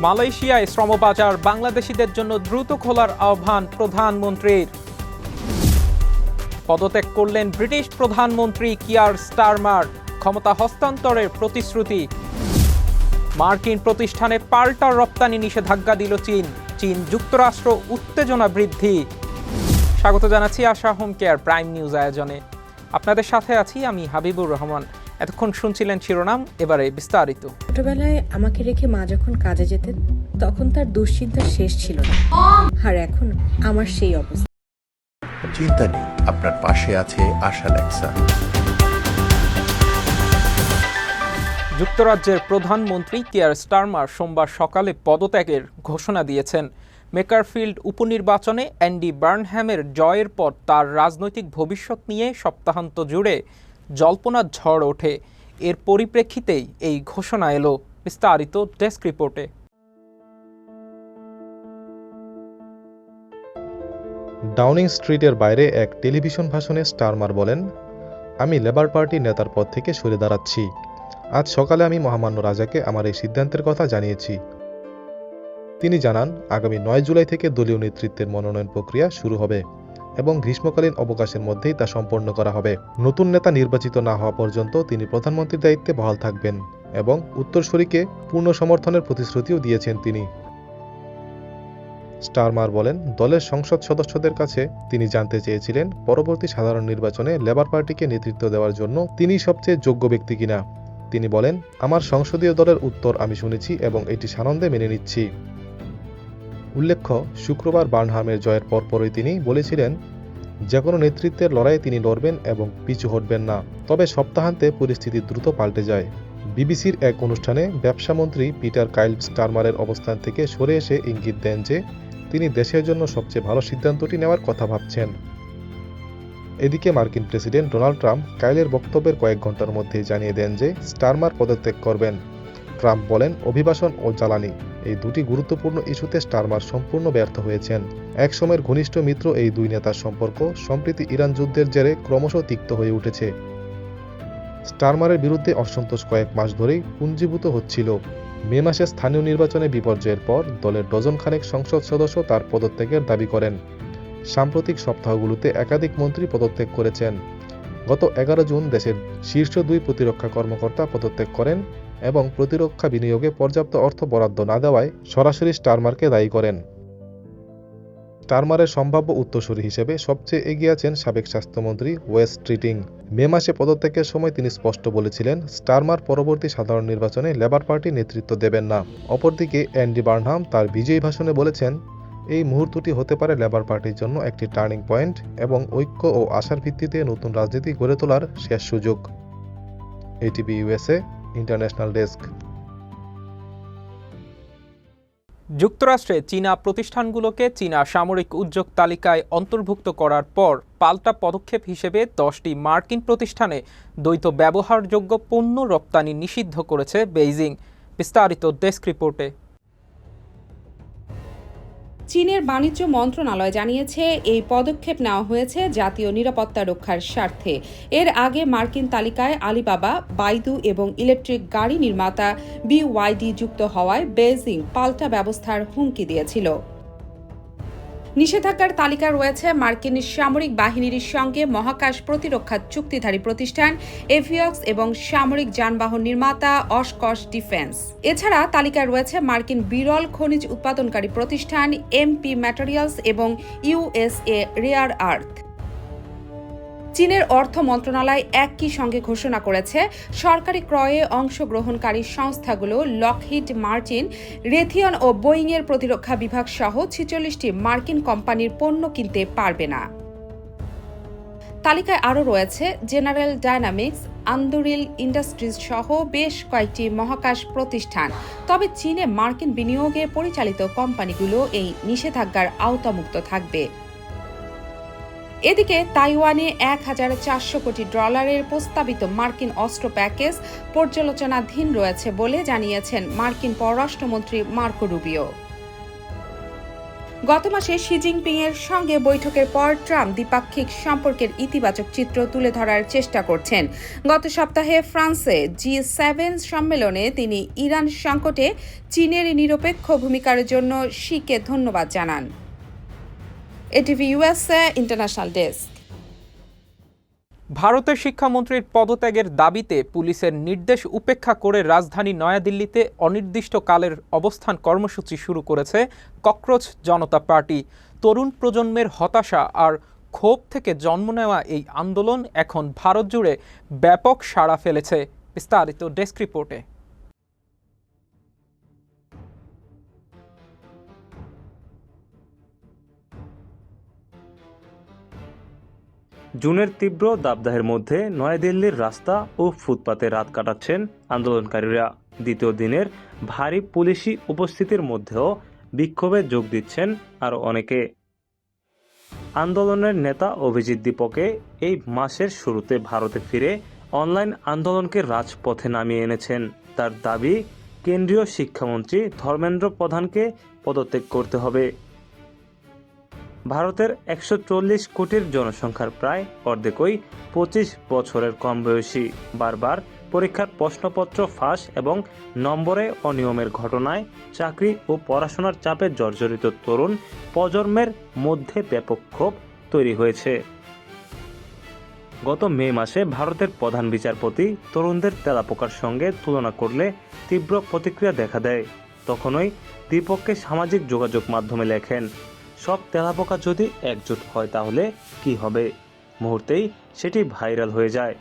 মালয়েশিয়ায় শ্রমবাজার বাংলাদেশিদের জন্য দ্রুত খোলার আহ্বান প্রধানমন্ত্রীর। পদত্যাগ করলেন ব্রিটিশ প্রধানমন্ত্রী কিয়ার স্টারমার, ক্ষমতা হস্তান্তরের প্রতিশ্রুতি। মার্কিন প্রতিষ্ঠানে পাল্টা রপ্তানি নিষেধাজ্ঞা দিল চীন, চীন যুক্তরাষ্ট্র উত্তেজনা বৃদ্ধি। স্বাগত জানাচ্ছি আশা হোম কেয়ার প্রাইম নিউজ আয়োজনে। আপনাদের সাথে আছি আমি হাবিবুর রহমান। এতক্ষণ শুনছিলেন শিরোনাম, এবারে বিস্তারিত। ছোটবেলায় আমাকে রেখে মা যখন কাজে যেতেন তখন তার দুশ্চিন্তার শেষ ছিল না, আর এখন আমার সেই অবস্থা। চিন্তা নেই, আপনার পাশে আছে আশা লেক্সা। যুক্তরাজ্যের প্রধানমন্ত্রী কিয়ার স্টারমার সোমবার সকালে পদত্যাগের ঘোষণা দিয়েছেন। মেকারফিল্ড উপনির্বাচনে অ্যান্ডি বার্নহ্যামের জয়ের পর তার রাজনৈতিক ভবিষ্যৎ নিয়ে সপ্তাহান্ত জুড়ে জল্পনার ঝড় ওঠে। এর পরিপ্রেক্ষিতেই এই ঘোষণা এলো। বিস্তারিত ডেস্ক রিপোর্টে। ডাউনিং স্ট্রিটের বাইরে এক টেলিভিশন ভাষণে স্টারমার বলেন, আমি লেবার পার্টি নেতার পদ থেকে সরে দাঁড়াচ্ছি। আজ সকালে আমি মহামান্য রাজাকে আমার এই সিদ্ধান্তের কথা জানিয়েছি। তিনি জানান, আগামী 9 জুলাই থেকে দলীয় নেতৃত্বের মনোনয়ন প্রক্রিয়া শুরু হবে এবং গ্রীষ্মকালীন অবকাশের মধ্যেই তা সম্পন্ন করা হবে। নতুন নেতা নির্বাচিত না হওয়া পর্যন্ত তিনি প্রধানমন্ত্রীর দায়িত্বে বহাল থাকবেন এবং উত্তরসূরিকে পূর্ণ সমর্থনের প্রতিশ্রুতিও দিয়েছেন তিনি। স্টারমার বলেন, দলের সংসদ সদস্যদের কাছে তিনি জানতে চেয়েছিলেন পরবর্তী সাধারণ নির্বাচনে লেবার পার্টিকে নেতৃত্ব দেওয়ার জন্য তিনি সবচেয়ে যোগ্য ব্যক্তি কিনা। তিনি বলেন, আমার সংসদীয় দলের উত্তর আমি শুনেছি এবং এটি সানন্দে মেনে নিচ্ছি। উল্লেখ্য, শুক্রবার বার্নহামের জয়ের পরপরই তিনি বলেছিলেন যে কোনো নেতৃত্বের লড়াইয়ে তিনি লড়বেন এবং পিছু হটবেন না। তবে সপ্তাহান্তে পরিস্থিতি দ্রুত পাল্টে যায়। বিবিসির এক অনুষ্ঠানে ব্যবসামন্ত্রী পিটার কাইল স্টারমারের অবস্থান থেকে সরে এসে ইঙ্গিত দেন যে তিনি দেশের জন্য সবচেয়ে ভালো সিদ্ধান্তটি নেওয়ার কথা ভাবছেন। এদিকে মার্কিন প্রেসিডেন্ট ডোনাল্ড ট্রাম্প কাইলের বক্তব্যের কয়েক ঘন্টার মধ্যেই জানিয়ে দেন যে স্টারমার পদত্যাগ করবেন। ট্রাম্প বলেন, অভিবাসন ও জ্বালানি এই দুটি গুরুত্বপূর্ণ ইস্যুতে স্টারমার সম্পূর্ণ ব্যর্থ হয়েছেন। এক সময়ের ঘনিষ্ঠ মিত্র এই দুই নেতার সম্পর্ক সম্প্রতি ইরান যুদ্ধের জেরে ক্রমশ তিক্ত হয়ে উঠেছে। স্টারমারের বিরুদ্ধে অসন্তোষ কয়েক মাস ধরেই পুঞ্জীভূত হচ্ছিল। মে মাসে স্থানীয় নির্বাচনে বিপর্যয়ের পর দলের ডজন খানেক সংসদ সদস্য তার পদত্যাগের দাবি করেন। সাম্প্রতিক সপ্তাহগুলোতে একাধিক মন্ত্রী পদত্যাগ করেছেন। গত 11 জুন দেশের শীর্ষ 2 প্রতিরক্ষা কর্মকর্তা পদত্যাগ করেন এবং প্রতিরক্ষা বিনিয়োগে পর্যাপ্ত অর্থ বরাদ্দ না দেওয়ায় সরাসরি স্টারমারকে দায়ী করেন। স্টারমারের সম্ভাব্য উত্তরসূরি হিসেবে সবচেয়ে এগিয়ে আছেন সাবেক স্বাস্থ্যমন্ত্রী ওয়েস স্ট্রিটিং। মে মাসে পদত্যাগের সময় তিনি স্পষ্ট বলেছিলেন স্টারমার পরবর্তী সাধারণ নির্বাচনে লেবার পার্টি নেতৃত্ব দেবেন না। অপরদিকে অ্যান্ডি বার্নহাম তার বিজয়ী ভাষণে বলেছেন, এই মুহূর্তটি হতে পারে লেবার পার্টির জন্য একটি টার্নিং পয়েন্ট এবং ঐক্য ও আশার ভিত্তিতে নতুন রাজনীতি গড়ে তোলার শেষ সুযোগ। ATV USA international desk. যুক্তরাষ্ট্রে চীনা প্রতিষ্ঠানগুলোকে চীনা সামরিক উদ্যোগ তালিকায় অন্তর্ভুক্ত করার পর পাল্টা পদক্ষেপ হিসেবে 10টি মার্কিন প্রতিষ্ঠানে দ্বৈত ব্যবহারযোগ্য পণ্য রপ্তানি নিষিদ্ধ করেছে বেইজিং। বিস্তারিত ডেস্ক রিপোর্টে। চীনের বাণিজ্য মন্ত্রণালয় জানিয়েছে এই পদক্ষেপ নেওয়া হয়েছে জাতীয় নিরাপত্তা রক্ষার স্বার্থে। এর আগে মার্কিন তালিকায় আলিবাবা, বাইদু এবং ইলেকট্রিক গাড়ি নির্মাতা BYD যুক্ত হওয়ায় বেইজিং পাল্টা ব্যবস্থার হুমকি দিয়েছিল। নিষেধাজ্ঞার তালিকায় রয়েছে মার্কিন সামরিক বাহিনীর সঙ্গে মহাকাশ প্রতিরক্ষা চুক্তিধারী প্রতিষ্ঠান এভিয়ক্স এবং সামরিক যানবাহন নির্মাতা অশকশ ডিফেন্স। এছাড়া তালিকায় রয়েছে মার্কিন বিরল খনিজ উৎপাদনকারী প্রতিষ্ঠান MP ম্যাটেরিয়ালস এবং USA রেয়ার আর্থ। চীনের অর্থ মন্ত্রণালয় একই সঙ্গে ঘোষণা করেছে সরকারি ক্রয়ে অংশগ্রহণকারী সংস্থাগুলো লকহিড মার্টিন, রেথিয়ন ও বোয়িংয়ের প্রতিরক্ষা বিভাগ সহ 46টি মার্কিন কোম্পানির পণ্য কিনতে পারবে না। তালিকায় আরও রয়েছে জেনারেল ডায়নামিক্স, আন্দুরিল ইন্ডাস্ট্রিজ সহ বেশ কয়েকটি মহাকাশ প্রতিষ্ঠান। তবে চীনে মার্কিন বিনিয়োগে পরিচালিত কোম্পানিগুলো এই নিষেধাজ্ঞার আওতামুক্ত থাকবে। এদিকে তাইওয়ানে $1,400 কোটি প্রস্তাবিত মার্কিন অস্ত্র প্যাকেজ পর্যালোচনাধীন রয়েছে বলে জানিয়েছেন মার্কিন পররাষ্ট্রমন্ত্রী মার্কো রুবিও। গত মাসে শি জিনপিং এর সঙ্গে বৈঠকের পর ট্রাম্প দ্বিপাক্ষিক সম্পর্কের ইতিবাচক চিত্র তুলে ধরার চেষ্টা করছেন। গত সপ্তাহে ফ্রান্সে G7 সম্মেলনে তিনি ইরান সংকটে চীনের নিরপেক্ষ ভূমিকার জন্য শিকে ধন্যবাদ জানান। ATV USA international desk. ভারতের শিক্ষামন্ত্রীর পদত্যাগের দাবিতে পুলিশের নির্দেশ উপেক্ষা করে রাজধানী নয়াদিল্লিতে অনির্দিষ্টকালের অবস্থান কর্মসূচি শুরু করেছে ককরোচ জনতা পার্টি। তরুণ প্রজন্মের হতাশা আর ক্ষোভ থেকে জন্ম নেওয়া এই আন্দোলন এখন ভারত জুড়ে ব্যাপক সাড়া ফেলেছে। বিস্তারিত ডেস্ক রিপোর্টে। জুনের তীব্র দাবদাহের মধ্যে নয়াদিল্লির রাস্তা ও ফুটপাতে রাত কাটাচ্ছেন আন্দোলনকারীরা। দ্বিতীয় দিনের ভারী পুলিশি উপস্থিতির মধ্যেও বিক্ষোভে যোগ দিচ্ছেন আরও অনেকে। আন্দোলনের নেতা অভিজিৎ দীপকে এই মাসের শুরুতে ভারতে ফিরে অনলাইন আন্দোলনকে রাজপথে নামিয়ে এনেছেন। তার দাবি, কেন্দ্রীয় শিক্ষামন্ত্রী ধর্মেন্দ্র প্রধানকে পদত্যাগ করতে হবে। ভারতের 140 কোটির জনসংখ্যার প্রায় অর্ধেকই 25 বছরের কম বয়সী। বারবার পরীক্ষার প্রশ্নপত্র ফাঁস এবং নম্বরে অনিয়মের ঘটনায় চাকরি ও পড়াশোনার চাপে জর্জরিত তরুণ প্রজন্মের মধ্যে ব্যাপক ক্ষোভ তৈরি হয়েছে। গত মে মাসে ভারতের প্রধান বিচারপতি তরুণদের তেলাপোকার সঙ্গে তুলনা করলে তীব্র প্রতিক্রিয়া দেখা দেয়। তখনই দীপককে সামাজিক যোগাযোগ মাধ্যমে লেখেন, সব তেলাপোকা যদি একজোট হয় তাহলে কি হবে? মুহূর্তেই সেটি ভাইরাল হয়ে যায়।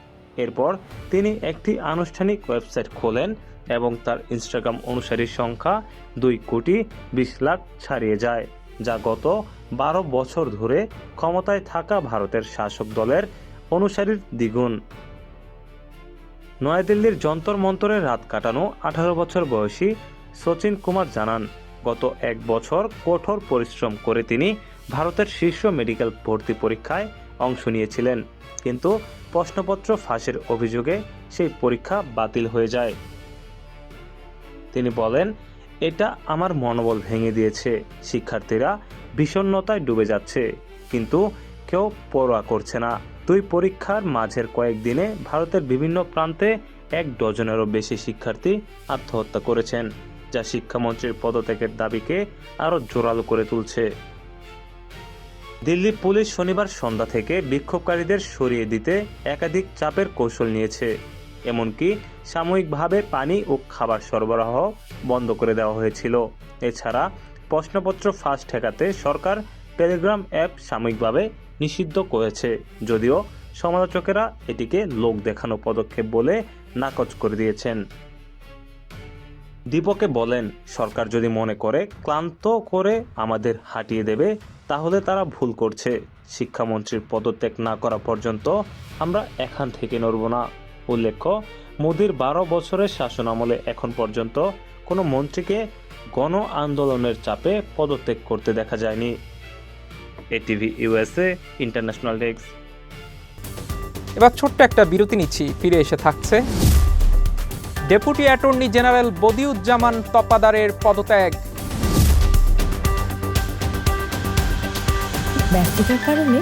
এরপর তিনি একটি আনুষ্ঠানিক ওয়েবসাইট খোলেন এবং তার ইনস্টাগ্রাম অনুসারীর সংখ্যা 2,20,00,000 ছাড়িয়ে যায়, যা গত 12 বছর ধরে ক্ষমতায় থাকা ভারতের শাসক দলের অনুসারীর দ্বিগুণ। নয়াদিল্লির যন্তর মন্তরে রাত কাটানো 18 বছর বয়সী সচিন কুমার জানান, গত 1 বছর কঠোর পরিশ্রম করে তিনি ভারতের শীর্ষ মেডিকেল ভর্তি পরীক্ষায় অংশ নিয়েছিলেন, কিন্তু প্রশ্নপত্র ফাঁসের অভিযোগে সেই পরীক্ষা বাতিল হয়ে যায়। তিনি বলেন, এটা আমার মনোবল ভেঙে দিয়েছে। শিক্ষার্থীরা বিষণ্ণতায় ডুবে যাচ্ছে, কিন্তু কেউ পরোয়া করছে না। 2 পরীক্ষার মাঝের কয়েকদিনে ভারতের বিভিন্ন প্রান্তে 1 ডজনেরও বেশি শিক্ষার্থী আত্মহত্যা করেছেন, যা শিক্ষামন্ত্রীর পদত্যাগের দাবিকে আরও জোরালো করে তুলছে। দিল্লি পুলিশ শনিবার সন্ধ্যা থেকে বিক্ষোভকারীদের সরিয়ে দিতে একাধিক চাপের কৌশল নিয়েছে। এমনকি সাময়িকভাবে পানি ও খাবার সরবরাহ বন্ধ করে দেওয়া হয়েছিল। এছাড়া প্রশ্নপত্র ফাঁস ঠেকাতে সরকার টেলিগ্রাম অ্যাপ সাময়িকভাবে নিষিদ্ধ করেছে, যদিও সমালোচকেরা এটিকে লোক দেখানো পদক্ষেপ বলে নাকচ করে দিয়েছেন। দীপকে বলেন, সরকার যদি মনে করে ক্লান্ত করে আমাদের হাঁটিয়ে দেবে তাহলে তারা ভুল করছে। শিক্ষামন্ত্রীর পদত্যাগ না করা পর্যন্ত আমরা এখান থেকে নড়ব না। উল্লেখ্য, মোদির 12 বছরের শাসনামলে এখন পর্যন্ত কোনো মন্ত্রীকে গণ আন্দোলনের চাপে পদত্যাগ করতে দেখা যায়নি। ATV USA international desk. এবার ছোট্ট একটা বিরতি নিচ্ছি, ফিরে এসে থাকছে। ডেপুটি অ্যাটর্নি জেনারেল বদিউজ্জামান তপাদারের পদত্যাগ। ব্যস্ততার কারণে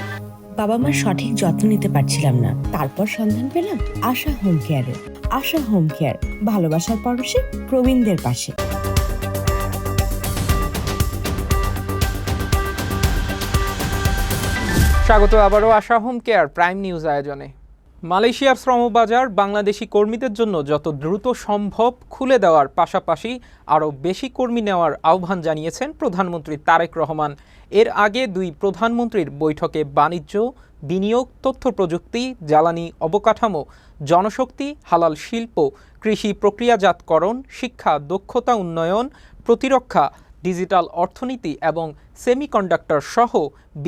বাবা মার সঠিক যত্ন নিতে পারছিলাম না। তারপর সন্ধান পেলাম আশা হোম কেয়ারে। আশা হোম কেয়ার, ভালোবাসার পরশে প্রবীণদের পাশে। স্বাগত আবারও আশা হোম কেয়ার প্রাইম নিউজ আয়োজনে। মালয়েশিয়ার শ্রমবাজার বাংলাদেশি কর্মীদের জন্য যত দ্রুত সম্ভব খুলে দেওয়ার পাশাপাশি আরও বেশি কর্মী নেওয়ার আহ্বান জানিয়েছেন প্রধানমন্ত্রী তারেক রহমান। এর আগে 2 প্রধানমন্ত্রীর বৈঠকে বাণিজ্য, বিনিয়োগ, তথ্য প্রযুক্তি, জ্বালানি অবকাঠামো, জনশক্তি, হালাল শিল্প, কৃষি প্রক্রিয়াজাতকরণ, শিক্ষা, দক্ষতা উন্নয়ন, প্রতিরক্ষা, ডিজিটাল অর্থনীতি এবং সেমিকন্ডাক্টর সহ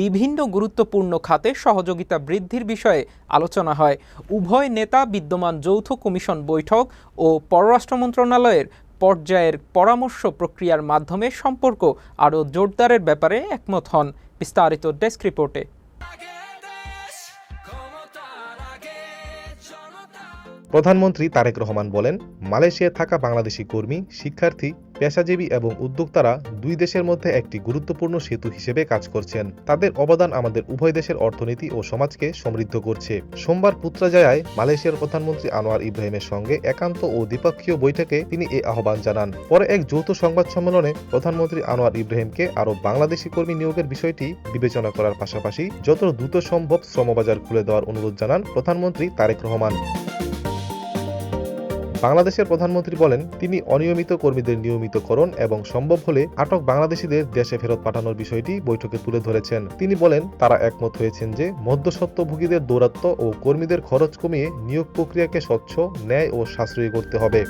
বিভিন্ন গুরুত্বপূর্ণ খাতে সহযোগিতা বৃদ্ধির বিষয়ে আলোচনা হয়। উভয় নেতা বিদ্যমান যৌথ কমিশন বৈঠক ও পররাষ্ট্র মন্ত্রণালয়ের পর্যায়ের পরামর্শ প্রক্রিয়ার মাধ্যমে সম্পর্ক আরও জোরদারের ব্যাপারে একমত হন। বিস্তারিত ডেস্ক রিপোর্টে। প্রধানমন্ত্রী তারেক রহমান বলেন, মালয়েশিয়ায় থাকা বাংলাদেশি কর্মী, শিক্ষার্থী, পেশাজীবী এবং উদ্যোক্তারা দুই দেশের মধ্যে একটি গুরুত্বপূর্ণ সেতু হিসেবে কাজ করছেন। তাদের অবদান আমাদের উভয় দেশের অর্থনীতি ও সমাজকে সমৃদ্ধ করছে। সোমবার পুত্রাজায়ায় মালয়েশিয়ার প্রধানমন্ত্রী আনোয়ার ইব্রাহিমের সঙ্গে একান্ত ও দ্বিপক্ষীয় বৈঠকে তিনি এই আহ্বান জানান। পরে এক যৌথ সংবাদ সম্মেলনে প্রধানমন্ত্রী আনোয়ার ইব্রাহিমকে আরও বাংলাদেশি কর্মী নিয়োগের বিষয়টি বিবেচনা করার পাশাপাশি যত দ্রুত সম্ভব শ্রমবাজার খুলে দেওয়ার অনুরোধ জানান প্রধানমন্ত্রী তারেক রহমান। বাংলাদেশের প্রধানমন্ত্রী বলেন, তিনি অনিয়মিত কর্মীদের নিয়মিতকরণ এবং সম্ভব হলে আটক বাংলাদেশিদের দেশে ফেরত পাঠানোর বিষয়টি বৈঠকে তুলে ধরেছেন। তিনি বলেন, তারা একমত হয়েছেন যে মধ্যস্বত্বভোগীদের দৌরাত্ম্য ও কর্মীদের খরচ কমিয়ে নিয়োগ প্রক্রিয়াকে স্বচ্ছ, ন্যায় ও সাশ্রয়ী করতে হবে।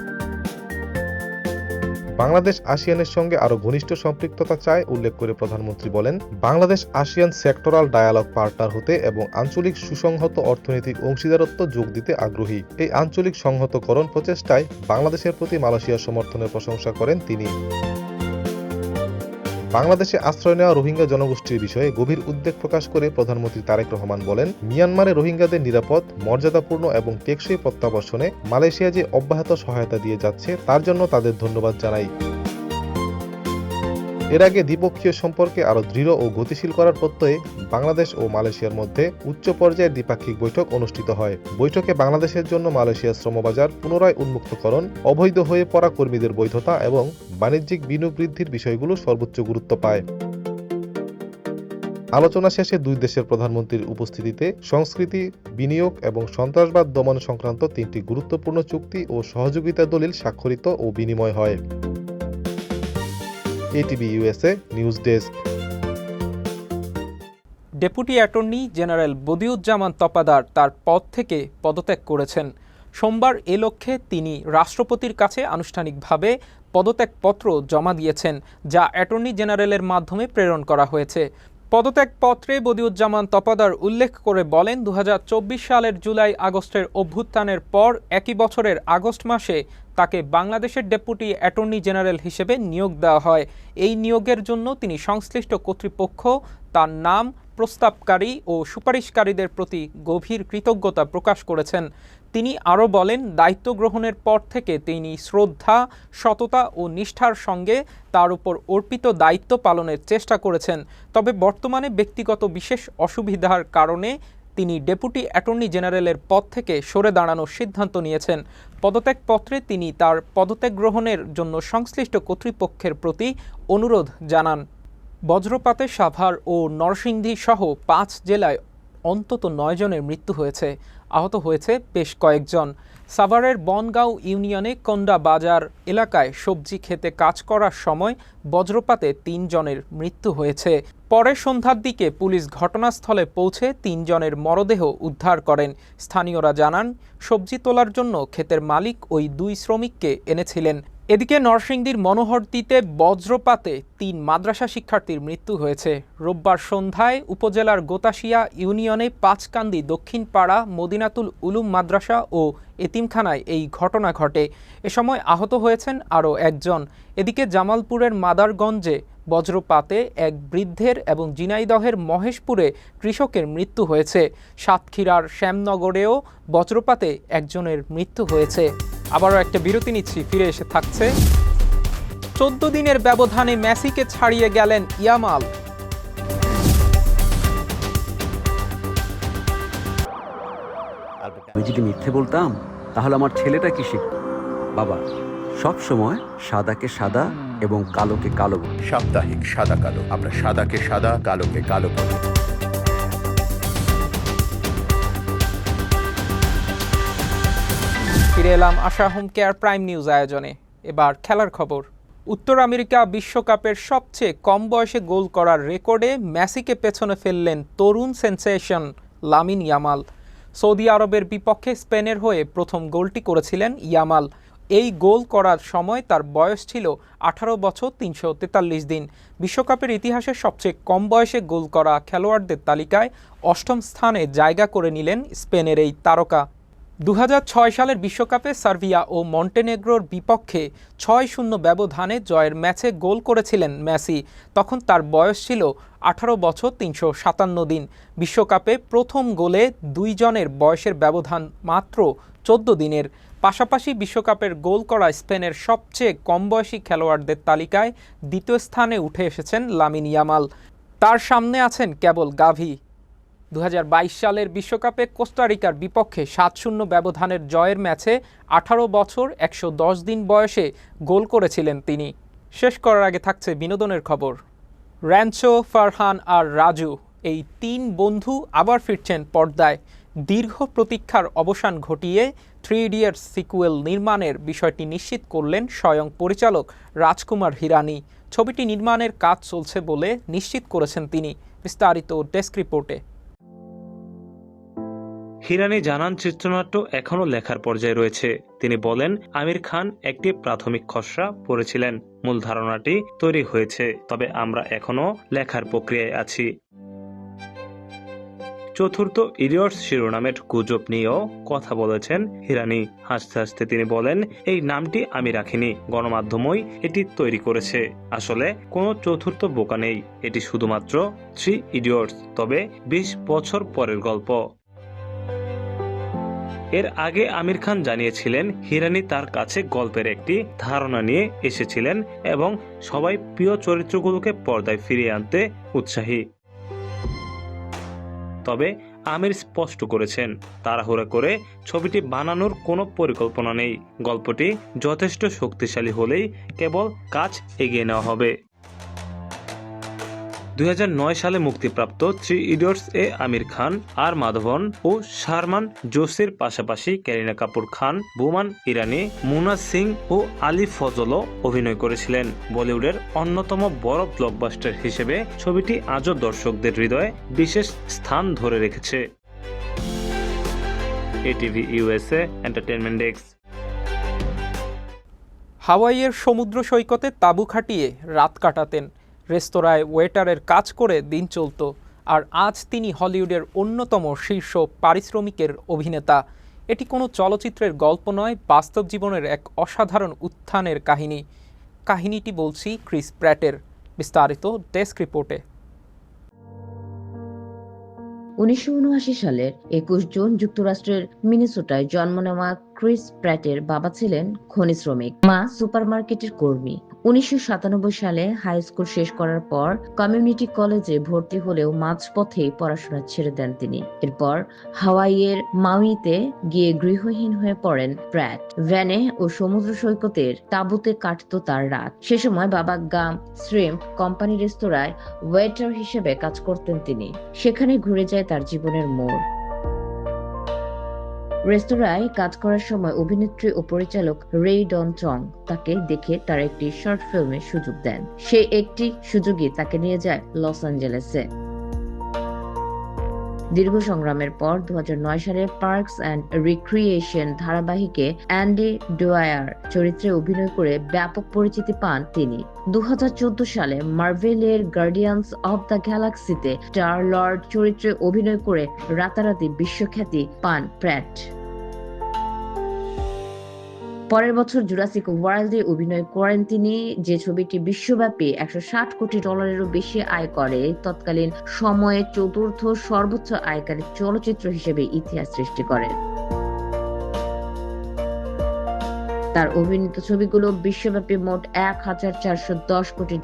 বাংলাদেশ আসিয়ানের সঙ্গে আরও ঘনিষ্ঠ সম্পৃক্ততা চায় উল্লেখ করে প্রধানমন্ত্রী বলেন, Bangladesh ASEAN sectoral dialogue partner হতে এবং আঞ্চলিক সুসংহত অর্থনৈতিক অংশীদারত্ব যোগ দিতে আগ্রহী। এই আঞ্চলিক সংহতকরণ প্রচেষ্টায় বাংলাদেশের প্রতি মালয়েশিয়ার সমর্থনের প্রশংসা করেন তিনি। বাংলাদেশে আশ্রয় নেওয়া রোহিঙ্গা জনগোষ্ঠীর বিষয়ে গভীর উদ্বেগ প্রকাশ করে প্রধানমন্ত্রী তারেক রহমান বলেন, মিয়ানমারে রোহিঙ্গাদের নিরাপদ, মর্যাদাপূর্ণ এবং টেকসই প্রত্যাবর্ষণে মালয়েশিয়া যে অব্যাহত সহায়তা দিয়ে যাচ্ছে তার জন্য তাদের ধন্যবাদ জানাই। এর আগে দ্বিপক্ষীয় সম্পর্কে আরও দৃঢ় ও গতিশীল করার প্রত্যয়ে বাংলাদেশ ও মালয়েশিয়ার মধ্যে উচ্চ পর্যায়ের দ্বিপাক্ষিক বৈঠক অনুষ্ঠিত হয়। বৈঠকে বাংলাদেশের জন্য মালয়েশিয়ার শ্রমবাজার পুনরায় উন্মুক্তকরণ, অবৈধ হয়ে পড়া কর্মীদের বৈধতা এবং বাণিজ্যিক বিনিয়োগ বৃদ্ধির বিষয়গুলো সর্বোচ্চ গুরুত্ব পায়। আলোচনা শেষে দুই দেশের প্রধানমন্ত্রীর উপস্থিতিতে সংস্কৃতি, বিনিয়োগ এবং সন্ত্রাসবাদ দমন সংক্রান্ত 3টি গুরুত্বপূর্ণ চুক্তি ও সহযোগিতা দলিল স্বাক্ষরিত ও বিনিময় হয়। ATV USA news desk. Deputy attorney general Badiuzzaman Tapadar তার পদ থেকে পদত্যাগ করেছেন। সোমবার এ লক্ষ্যে তিনি রাষ্ট্রপতির কাছে আনুষ্ঠানিকভাবে পদত্যাগপত্র জমা দিয়েছেন, যা অ্যাটর্নি জেনারেলের মাধ্যমে প্রেরণ করা হয়েছে। পদত্যাগপত্রে বদিউজ্জামান তপাদার উল্লেখ করে বলেন, 2024 সালের জুলাই আগস্টের অভ্যুত্থানের পর একই বছরের আগস্ট মাসে তাকে বাংলাদেশের ডেপুটি অ্যাটর্নি জেনারেল হিসেবে নিয়োগ দেওয়া হয়। এই নিয়োগের জন্য তিনি সংশ্লিষ্ট কর্তৃপক্ষ, তার নাম, প্রস্তাবকারী ও সুপারিশকারীদের প্রতি গভীর কৃতজ্ঞতা প্রকাশ করেছেন। তিনি আরও বলেন, দায়িত্ব গ্রহণের পর থেকে তিনি শ্রদ্ধা, সততা ও নিষ্ঠার সঙ্গে তার উপর অর্পিত দায়িত্ব পালনের চেষ্টা করেছেন। তবে বর্তমানে ব্যক্তিগত বিশেষ অসুবিধার কারণে তিনি ডেপুটি অ্যাটর্নি জেনারেলের পদ থেকে সরে দাঁড়ানোর সিদ্ধান্ত নিয়েছেন। পদত্যাগপত্রে তিনি তার পদত্যাগ গ্রহণের জন্য সংশ্লিষ্ট কর্তৃপক্ষের প্রতি অনুরোধ জানান। বজ্রপাতে সাভার ও নরসিংদী সহ 5 জেলায় অন্তত 9 জনের মৃত্যু হয়েছে, আহত হয়েছে বেশ কয়েকজন। সাভারের বনগাঁও ইউনিয়নে কোন্ডা বাজার এলাকায় সবজি খেতে কাজ করার সময় বজ্রপাতে 3 জনের মৃত্যু হয়েছে। পরে সন্ধ্যার দিকে পুলিশ ঘটনাস্থলে পৌঁছে 3 জনের মরদেহ উদ্ধার করেন। স্থানীয়রা জানান, সবজি তোলার জন্য ক্ষেতের মালিক ওই 2 শ্রমিককে এনেছিলেন। এদিকে নরসিংদীর মনোহরদীতে বজ্রপাতে 3 মাদ্রাসা শিক্ষার্থীর মৃত্যু হয়েছে। রোববার সন্ধ্যায় উপজেলার গোতাশিয়া ইউনিয়নে পাঁচকান্দি দক্ষিণ পাড়া মদিনাতুল উলুম মাদ্রাসা ও এতিমখানায় এই ঘটনা ঘটে। এ সময় আহত হয়েছেন আরও একজন। এদিকে জামালপুরের মাদারগঞ্জে বজ্রপাতে এক বৃদ্ধের এবং ঝিনাইদহের মহেশপুরে কৃষকের মৃত্যু হয়েছে। সাতক্ষীরার শ্যামনগরেও বজ্রপাতে একজনের মৃত্যু হয়েছে। আবারও একটা বিরতি নিচ্ছি, ফিরে এসে থাকছে। 14 দিনের ব্যবধানে মেসিকে ছাড়িয়ে গেলেন ইয়ামাল। আমি যদি মিথ্যে বলতাম তাহলে আমার ছেলেটা কি শিখত? বাবা, সব সময় সাদাকে সাদা এবং কালোকে কালো বলি। সাপ্তাহিক সাদা কালো, আমরা সাদাকে সাদা, কালোকে কালো বলি। ফিরে এলাম আশা হোম কেয়ার প্রাইম নিউজ আয়োজনে। এবার খেলার খবর। উত্তর আমেরিকা বিশ্বকাপের সবচেয়ে কম বয়সে গোল করার রেকর্ডে মেসিকে পেছনে ফেললেন তরুণ সেনসেশন লামিন ইয়ামাল। সৌদি আরবের বিপক্ষে স্পেনের হয়ে প্রথম গোলটি করেছিলেন ইয়ামাল। এই গোল করার সময় তার বয়স ছিল 18 বছর 343 দিন। বিশ্বকাপের ইতিহাসে সবচেয়ে কম বয়সে গোল করা খেলোয়াড়দের তালিকায় 8ম স্থানে জায়গা করে নিলেন স্পেনের এই তারকা। 2006 সালের বিশ্বকাপে সার্বিয়া ও মন্টেনেগ্রোর বিপক্ষে 6-0 ব্যবধানে জয়ের ম্যাচে গোল করেছিলেন মেসি। তখন তার বয়স ছিল 18 বছর 357 দিন। বিশ্বকাপে প্রথম গোলে 2 জনের বয়সের ব্যবধান মাত্র 14 দিনের। পাশাপাশি বিশ্বকাপের গোল করা স্পেনের সবচেয়ে কম বয়সী খেলোয়াড়দের তালিকায় দ্বিতীয় স্থানে উঠে এসেছেন লামিন ইয়ামাল। তার সামনে আছেন কেবল গাভি। 2022 সালের বিশ্বকাপে কোস্টারিকার বিপক্ষে 7-0 ব্যবধানের জয়ের ম্যাচে 18 বছর 110 দিন বয়সে গোল করেছিলেন তিনি। শেষ করার আগে থাকছে বিনোদনের খবর। র্যাঞ্চো, ফারহান আর রাজু এই 3 বন্ধু আবার ফিরছেন পর্দায়। দীর্ঘ প্রতীক্ষার অবসান ঘটিয়ে 3 ইডিয়টস সিকুয়েল নির্মাণের বিষয়টি নিশ্চিত করলেন স্বয়ং পরিচালক রাজকুমার হিরানি। ছবিটি নির্মাণের কাজ চলছে বলে নিশ্চিত করেছেন তিনি। বিস্তারিত ডেস্ক রিপোর্টে। হিরানি জানান, চিত্রনাট্য এখনও লেখার পর্যায়ে রয়েছে। তিনি বলেন, আমির খান একটি প্রাথমিক খসড়া পড়েছিলেন, মূল ধারণাটি তৈরি হয়েছে, তবে আমরা এখনও লেখার প্রক্রিয়ায় আছি। চতুর্থ ইডিয়টস শিরোনামের গুজব নিয়েও কথা বলেছেন হিরানি। হাসতে হাসতে তিনি বলেন, এই নামটি আমি রাখিনি, গণমাধ্যমই এটি তৈরি করেছে। আসলে কোনো চতুর্থ বোকা নেই, এটি শুধুমাত্র 3 ইডিয়টস, তবে 20 বছর পরের গল্প। এর আগে আমির খান জানিয়েছিলেন, হিরানি তার কাছে গল্পের একটি ধারণা নিয়ে এসেছিলেন এবং সবাই প্রিয় চরিত্রগুলোকে পর্দায় ফিরিয়ে আনতে উৎসাহী। তবে আমির স্পষ্ট করেছেন, তাড়াহুড়া করে ছবিটি বানানোর কোনো পরিকল্পনা নেই। গল্পটি যথেষ্ট শক্তিশালী হলেই কেবল কাজ এগিয়ে নেওয়া হবে। 2009 সালে মুক্তিপ্রাপ্ত 3 ইডিয়টস এ আমির খান, আর মাধবন ও শারমান জোশির পাশাপাশি ক্যারিনা কাপুর খান, বোমান ইরানি, মুনা সিং ও আলী ফজলও অভিনয় করেছিলেন। বলিউডের অন্যতম বড় ব্লকবাস্টার হিসেবে ছবিটি আজও দর্শকদের হৃদয়ে বিশেষ স্থান ধরে রেখেছে। ATV USA entertainment desk. হাওয়াইয়ের সমুদ্র সৈকতে তাঁবু খাটিয়ে রাত কাটাতেন। রেস্তোরাঁয় ওয়েটারের কাজ করে দিন চলত। আর আজ তিনি হলিউডের অন্যতম শীর্ষ পারিশ্রমিকের অভিনেতা। এটি কোনো চলচ্চিত্রের গল্প নয়, বাস্তব জীবনের এক অসাধারণ উত্থানের কাহিনী। কাহিনীটি বলছি ক্রিস প্র্যাটের। বিস্তারিত ডেস্ক রিপোর্টে। 1979 সালের 21 জুন যুক্তরাষ্ট্রের মিনেসোটায় জন্ম নেওয়া ক্রিস প্র্যাটের বাবা ছিলেন খনি শ্রমিক, মা সুপারমার্কেটের কর্মী। 1997 সালে হাই স্কুল শেষ করার পর কমিউনিটি কলেজে ভর্তি হলেও মাঝপথেই পড়াশোনা ছেড়ে দেন তিনি। এরপর হাওয়াইয়ের মাউইতে গিয়ে গৃহহীন হয়ে পড়েন প্র্যাট। ভ্যানে ও সমুদ্র সৈকতের তাঁবুতে কাটতো তার রাত। সে সময় বাবা গাম শ্রিম্প কোম্পানি রেস্তোরাঁয় ওয়েটার হিসেবে কাজ করতেন তিনি। সেখানে ঘুরে যায় তার জীবনের মোড়। রেস্তোরাঁয় কাজ করার সময় অভিনেত্রী ও পরিচালক রে ডন চং তাকে দেখে তার একটি শর্ট ফিল্মে সুযোগ দেন। সেই একটি সুযোগই তাকে নিয়ে যায় লস অ্যাঞ্জেলেসে। দীর্ঘ সংগ্রামের পর 2009 সালে পার্কস অ্যান্ড রিক্রিয়েশন ধারাবাহিকে অ্যান্ডি ডোয়ার চরিত্রে অভিনয় করে ব্যাপক পরিচিতি পান তিনি। 2014 সালে মার্ভেলের গার্ডিয়ান্স অব দ্য গ্যালাক্সিতে স্টার লর্ড চরিত্রে অভিনয় করে রাতারাতি বিশ্বখ্যাতি পান প্র্যাট। পরের বছর জুরাসিক ওয়ার্ল্ডে অভিনয় করেন তিনি, যে ছবিটি বিশ্বব্যাপী $160 কোটি বেশি আয় করে তৎকালীন সময়ে চতুর্থ সর্বোচ্চ আয়কারী চলচ্চিত্র হিসেবে ইতিহাস সৃষ্টি করে। তার অভিনীত ছবিগুলো বিশ্বব্যাপী মোট $1410 কোটি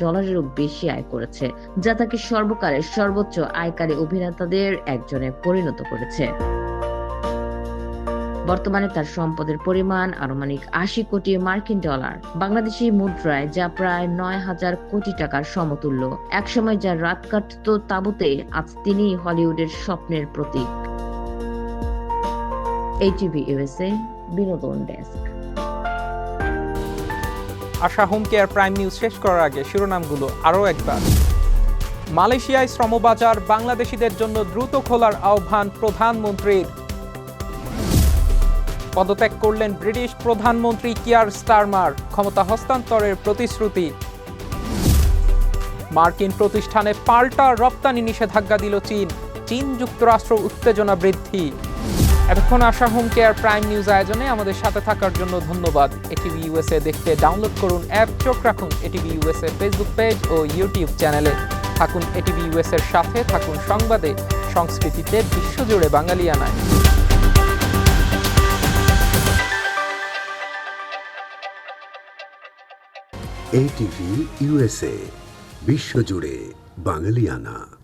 বেশি আয় করেছে, যা তাকে সর্বকালের সর্বোচ্চ আয়কারী অভিনেতাদের একজনে পরিণত করেছে। বর্তমানে তার সম্পদের পরিমাণ আনুমানিক $80 কোটি বাংলাদেশি মুদ্রায়, যা প্রায় 9,000 কোটি টাকার সমতুল্য। একসময় যার রাত কাটত তাঁবুতে, আজ তিনি হলিউডের স্বপ্নের প্রতীক। এটিভি ইউএসএ বিনোদন ডেস্ক। আশা হোম কেয়ার প্রাইম নিউজ শেষ করার আগে শিরোনামগুলো আরও একবার। মালয়েশিয়ায় শ্রমবাজার, বাংলাদেশিদের জন্য দ্রুত খোলার আহ্বান প্রধানমন্ত্রীর। পদত্যাগ করলেন ব্রিটিশ প্রধানমন্ত্রী কিয়ার স্টারমার, ক্ষমতা হস্তান্তরের প্রতিশ্রুতি। মার্কিন প্রতিষ্ঠানে পাল্টা রপ্তানি নিষেধাজ্ঞা দিল চীন, চীন যুক্তরাষ্ট্র উত্তেজনা বৃদ্ধি। এতক্ষণ আশা হোম কেয়ার প্রাইম নিউজ আয়োজনে আমাদের সাথে থাকার জন্য ধন্যবাদ। এটিভি ইউএসএ দেখতে ডাউনলোড করুন অ্যাপ, চোখ রাখুন এটিভি ইউএসএ ফেসবুক পেজ ও ইউটিউব চ্যানেলে। থাকুন এটিভি ইউএসএর সাথে, থাকুন সংবাদে, সংস্কৃতিতে বিশ্বজুড়ে বাঙালিয়ানায়। ATV USA, বিশ্বজুড়ে বাঙালিয়ানা।